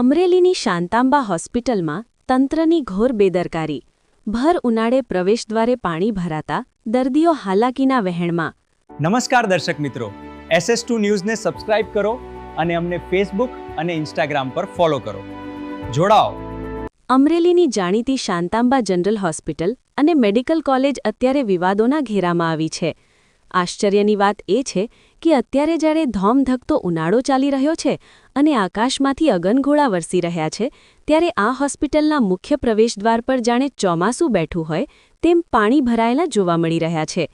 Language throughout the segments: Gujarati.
અમરેલીની શાંતાંબા હોસ્પિટલમાં તંત્રની ઘોર બેદરકારી. ભર ઉનાળે પ્રવેશદ્વારે પાણી ભરાતા દર્દીઓ હાલાકીના વહેણમાં. નમસ્કાર દર્શક મિત્રો, SS2 ન્યૂઝને સબસ્ક્રાઇબ કરો અને અમને ફેસબુક અને ઇન્સ્ટાગ્રામ પર ફોલો કરો. જોડાઓ. અમરેલીની જાણીતી શાંતાંબા જનરલ હોસ્પિટલ અને મેડિકલ કોલેજ અત્યારે વિવાદોના ઘેરામાં આવી છે. આશ્ચર્યની વાત એ છે કે અત્યારે જ્યારે ધોમધકતો ઉનાળો ચાલી રહ્યો છે અને આકાશમાંથી અગનગોળા વરસી રહ્યા છે, ત્યારે આ હોસ્પિટલના મુખ્ય પ્રવેશદ્વાર પર જાણે ચોમાસું બેઠું હોય તેમ પાણી ભરાયેલા જોવા મળી રહ્યા છે.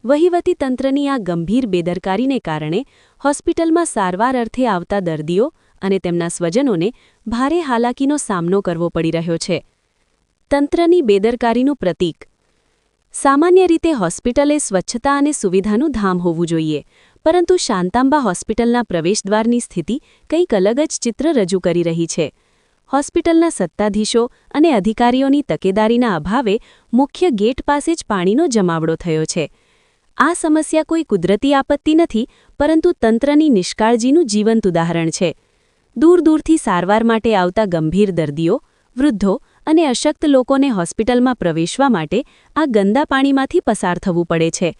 વહીવટી તંત્રની આ ગંભીર બેદરકારીને કારણે હોસ્પિટલમાં સારવાર અર્થે આવતા દર્દીઓ અને તેમના સ્વજનોને ભારે હાલાકીનો સામનો કરવો પડી રહ્યો છે. તંત્રની બેદરકારીનું પ્રતીક. સામાન્ય રીતે હોસ્પિટલ એ સ્વચ્છતા અને સુવિધાનું ધામ હોવું જોઈએ, પરંતુ શાંતાંબા હોસ્પિટલના પ્રવેશદ્વારની સ્થિતિ કંઈક અલગ જ ચિત્ર રજૂ કરી રહી છે. હોસ્પિટલના સત્તાધીશો અને અધિકારીઓની તકેદારીના અભાવે મુખ્ય ગેટ પાસે જ પાણીનો જમાવડો થયો છે. આ સમસ્યા કોઈ કુદરતી આપત્તિ નથી, પરંતુ તંત્રની નિષ્કાળજીનું જીવંત ઉદાહરણ છે. દૂર દૂરથી સારવાર માટે આવતા ગંભીર દર્દીઓ, વૃદ્ધો અને અશક્ત લોકોને હોસ્પિટલમાં પ્રવેશવા માટે આ ગંદા પાણીમાંથી પસાર થવું પડે છે.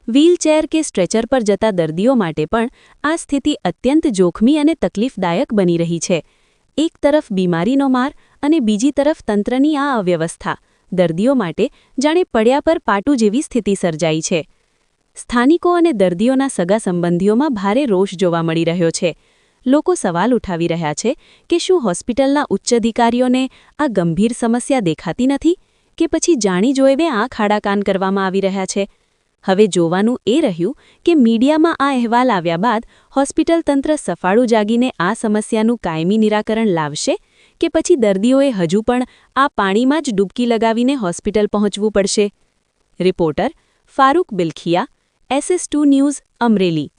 વ્હીલચેર કે સ્ટ્રેચર પર જતા દર્દીઓ માટે પણ આ સ્થિતિ અત્યંત જોખમી અને તકલીફદાયક બની રહી છે. એક તરફ બીમારીનો માર અને બીજી તરફ તંત્રની આ અવ્યવસ્થા દર્દીઓ માટે જાણે પડ્યા પર પાટું જેવી સ્થિતિ સર્જાઈ છે. સ્થાનિકો અને દર્દીઓના સગા સંબંધીઓમાં ભારે રોષ જોવા મળી રહ્યો છે. લોકો સવાલ ઉઠાવી રહ્યા છે કે શું હોસ્પિટલના ઉચ્ચ અધિકારીઓને આ ગંભીર સમસ્યા દેખાતી નથી કે પછી જાણી જોઈને આંખ આડા કાન કરવામાં આવી રહ્યા છે. હવે જોવાનું એ રહ્યું કે મીડિયામાં આ અહેવાલ આવ્યા બાદ હોસ્પિટલ તંત્ર સફાળું જાગીને આ સમસ્યાનું કાયમી નિરાકરણ લાવશે કે પછી દર્દીઓએ હજુ પણ આ પાણીમાં જ ડૂબકી લગાવીને હોસ્પિટલ પહોંચવું પડશે. Reporter Farooq Bilakhia, SS2 news, Amreli.